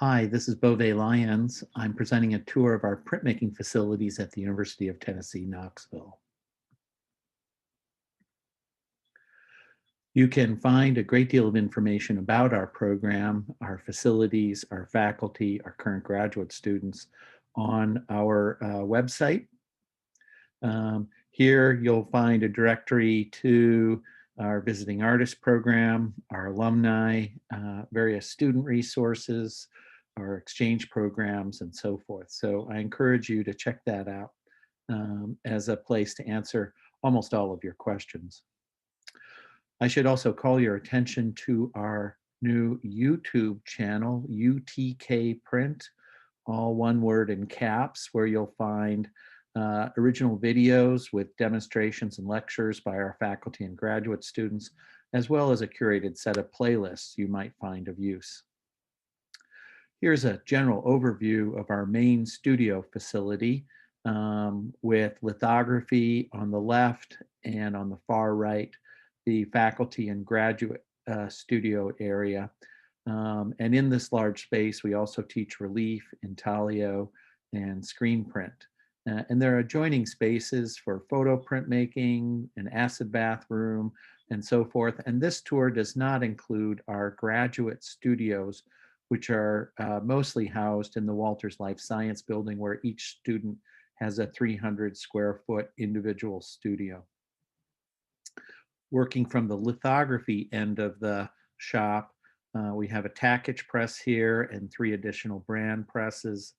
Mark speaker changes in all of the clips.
Speaker 1: Hi, this is Beauvais Lyons. I'm presenting a tour of our printmaking facilities at the University of Tennessee, Knoxville. You can find a great deal of information about our program, our facilities, our faculty, our current graduate students on our website. Here you'll find a directory to our visiting artist program, our alumni, various student resources, our exchange programs, and so forth. So I encourage you to check that out as a place to answer almost all of your questions. I should also call your attention to our new YouTube channel, UTK Print, all one word in caps, where you'll find original videos with demonstrations and lectures by our faculty and graduate students, as well as a curated set of playlists you might find of use. Here's a general overview of our main studio facility with lithography on the left and on the far right, the faculty and graduate studio area. And in this large space, we also teach relief, intaglio, and screen print. And there are adjoining spaces for photo printmaking, an acid bathroom, and so forth. And this tour does not include our graduate studios, which are mostly housed in the Walters Life Science Building, where each student has a 300 square foot individual studio. Working from the lithography end of the shop, we have a tackage press here and 3 additional brand presses.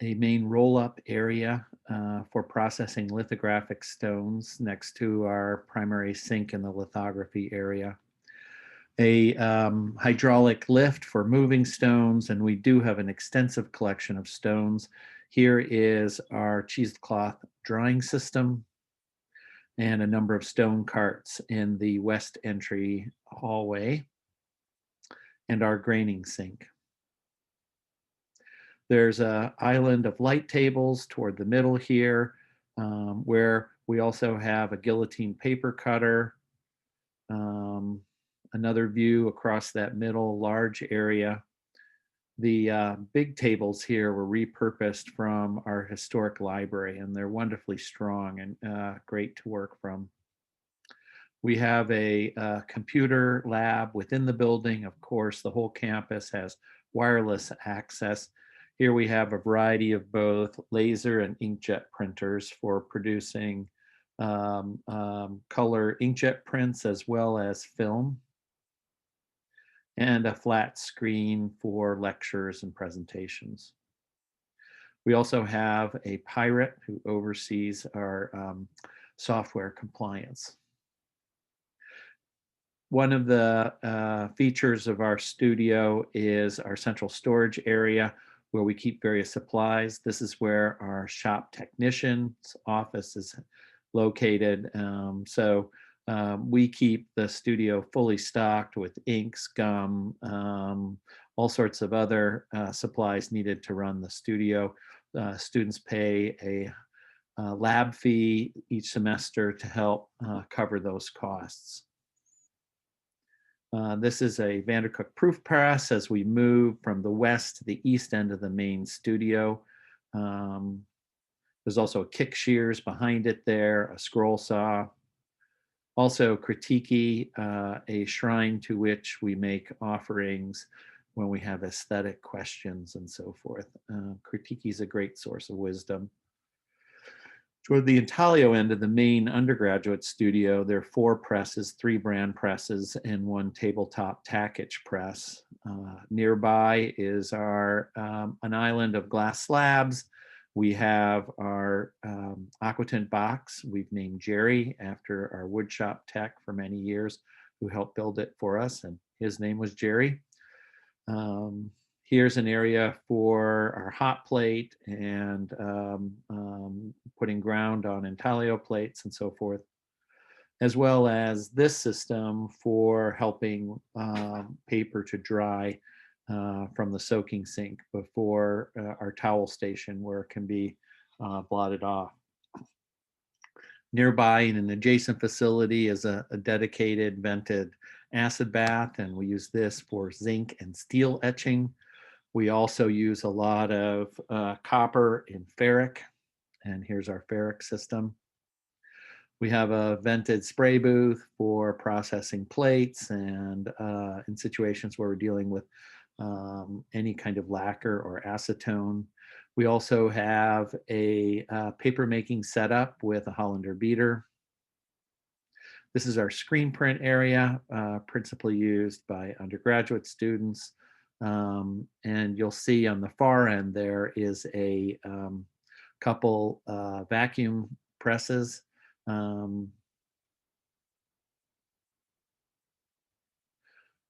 Speaker 1: A main roll-up area for processing lithographic stones next to our primary sink in the lithography area. A hydraulic lift for moving stones, and we do have an extensive collection of stones. Here is our cheesecloth drying system and a number of stone carts in the west entry hallway, and our graining sink. There's an island of light tables toward the middle here, where we also have a guillotine paper cutter, another view across that middle large area. The big tables here were repurposed from our historic library, and they're wonderfully strong and great to work from. We have a computer lab within the building. Of course, the whole campus has wireless access. Here we have a variety of both laser and inkjet printers for producing color inkjet prints as well as film, and a flat screen for lectures and presentations. We also have a pirate who oversees our software compliance. One of the features of our studio is our central storage area where we keep various supplies. This is where our shop technician's office is located. We keep the studio fully stocked with inks, gum, all sorts of other supplies needed to run the studio. Students pay a lab fee each semester to help cover those costs. This is a Vandercook proof press as we move from the west to the east end of the main studio. There's also kick shears behind it there, a scroll saw. Also Kritiki, a shrine to which we make offerings when we have aesthetic questions and so forth. Kritiki is a great source of wisdom. Toward the intaglio end of the main undergraduate studio, there are 4 presses, 3 brand presses, and 1 tabletop tackage press. Nearby is our an island of glass slabs. We have our aquatint box. We've named Jerry after our woodshop tech for many years who helped build it for us, and his name was Jerry. Here's an area for our hot plate and putting ground on intaglio plates and so forth, as well as this system for helping paper to dry from the soaking sink before our towel station where it can be blotted off. Nearby in an adjacent facility is a dedicated vented acid bath, and we use this for zinc and steel etching. We also use a lot of copper and ferric, and here's our ferric system. We have a vented spray booth for processing plates and in situations where we're dealing with any kind of lacquer or acetone. We also have a paper making setup with a Hollander beater. This is our screen print area, principally used by undergraduate students. And you'll see on the far end there is a couple vacuum presses.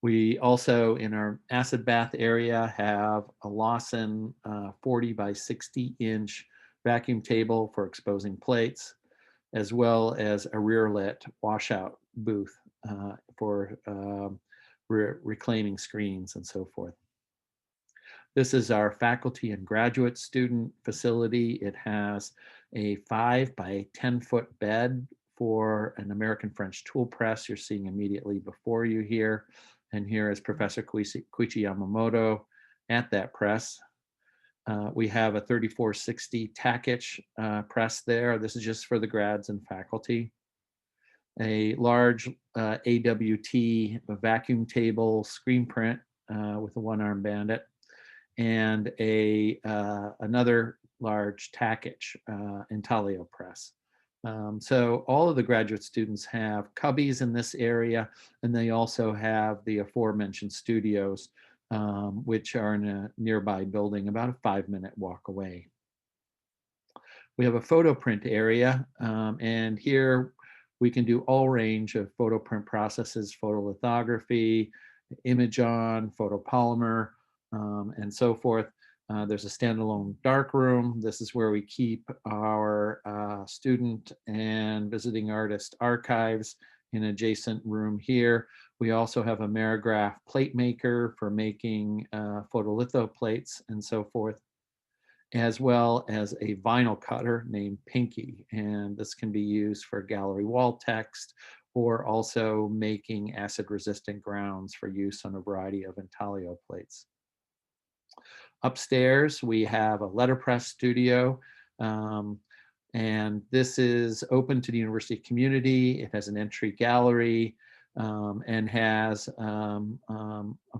Speaker 1: We also, in our acid bath area, have a Lawson 40 by 60 inch vacuum table for exposing plates, as well as a rear lit washout booth for reclaiming screens and so forth. This is our faculty and graduate student facility. It has a 5 by 10-foot bed for an American French tool press you're seeing immediately before you here. And here is Professor Koichi Yamamoto at that press. We have a 3460 Takich press there. This is just for the grads and faculty. A large AWT vacuum table screen print with a one-arm bandit, and another large Takich intaglio press. So all of the graduate students have cubbies in this area, and they also have the aforementioned studios, which are in a nearby building about a 5-minute walk away. We have a photo print area, and here we can do all range of photo print processes, photolithography, image on, photopolymer, and so forth. There's a standalone dark room. This is where we keep our student and visiting artist archives in an adjacent room here. We also have a Marigraph plate maker for making photolitho plates and so forth, as well as a vinyl cutter named Pinky. And this can be used for gallery wall text or also making acid resistant grounds for use on a variety of intaglio plates. Upstairs, we have a letterpress studio, and this is open to the university community. It has an entry gallery and has a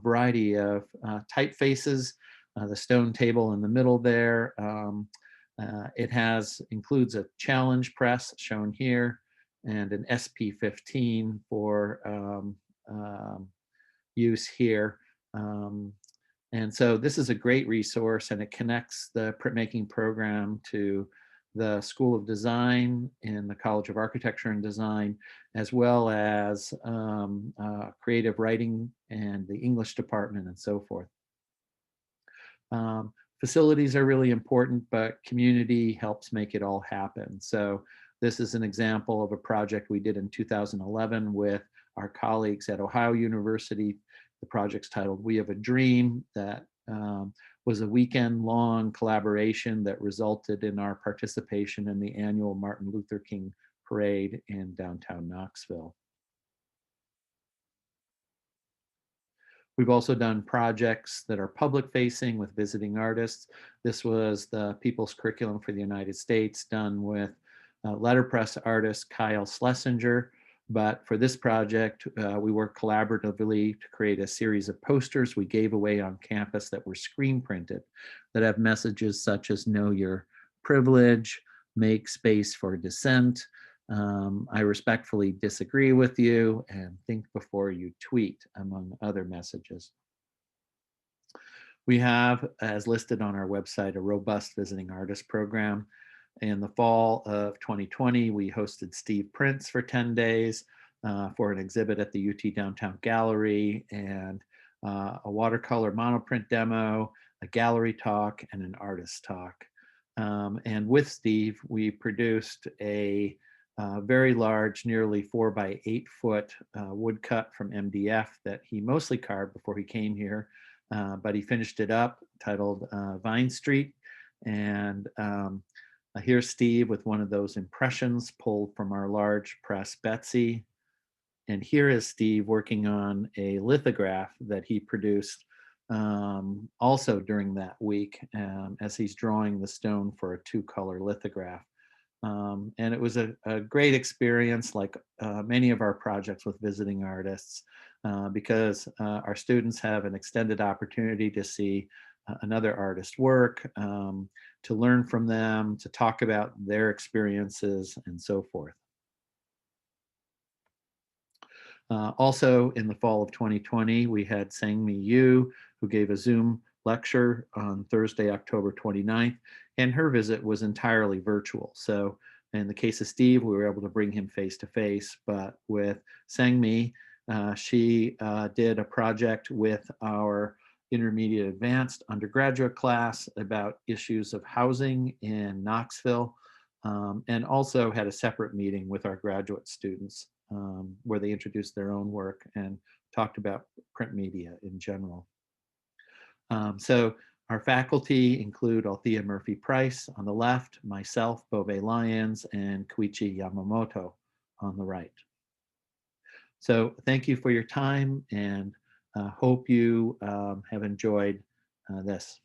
Speaker 1: variety of typefaces. The stone table in the middle there. It includes a challenge press shown here and an SP15 for use here. And so this is a great resource, and it connects the printmaking program to the School of Design in the College of Architecture and Design, as well as creative writing and the English department and so forth. Facilities are really important, but community helps make it all happen. So this is an example of a project we did in 2011 with our colleagues at Ohio University. The project's titled We Have a Dream, that was a weekend-long collaboration that resulted in our participation in the annual Martin Luther King Parade in downtown Knoxville. We've also done projects that are public-facing with visiting artists. This was the People's Curriculum for the United States, done with letterpress artist Kyle Schlesinger. But for this project, we worked collaboratively to create a series of posters we gave away on campus that were screen printed, that have messages such as know your privilege, make space for dissent, I respectfully disagree with you, and think before you tweet, among other messages. We have, as listed on our website, a robust visiting artist program. In the fall of 2020, we hosted Steve Prince for 10 days for an exhibit at the UT Downtown Gallery, and a watercolor monoprint demo, a gallery talk, and an artist talk. And with Steve, we produced a very large, nearly 4 by 8 foot woodcut from MDF that he mostly carved before he came here, but he finished it up, titled Vine Street. And here's Steve with one of those impressions pulled from our large press Betsy. And here is Steve working on a lithograph that he produced also during that week as he's drawing the stone for a 2-color lithograph. And it was a great experience, like many of our projects with visiting artists, because our students have an extended opportunity to see another artist's work, to learn from them, to talk about their experiences, and so forth. Also, in the fall of 2020, we had Sang-Mi Yu, who gave a Zoom lecture on Thursday, October 29th, and her visit was entirely virtual. So in the case of Steve, we were able to bring him face to face, but with Sang-Mi, she did a project with our intermediate advanced undergraduate class about issues of housing in Knoxville, and also had a separate meeting with our graduate students where they introduced their own work and talked about print media in general. So our faculty include Althea Murphy-Price on the left, myself, Bove Lyons, and Koichi Yamamoto on the right. So thank you for your time, and hope you have enjoyed this.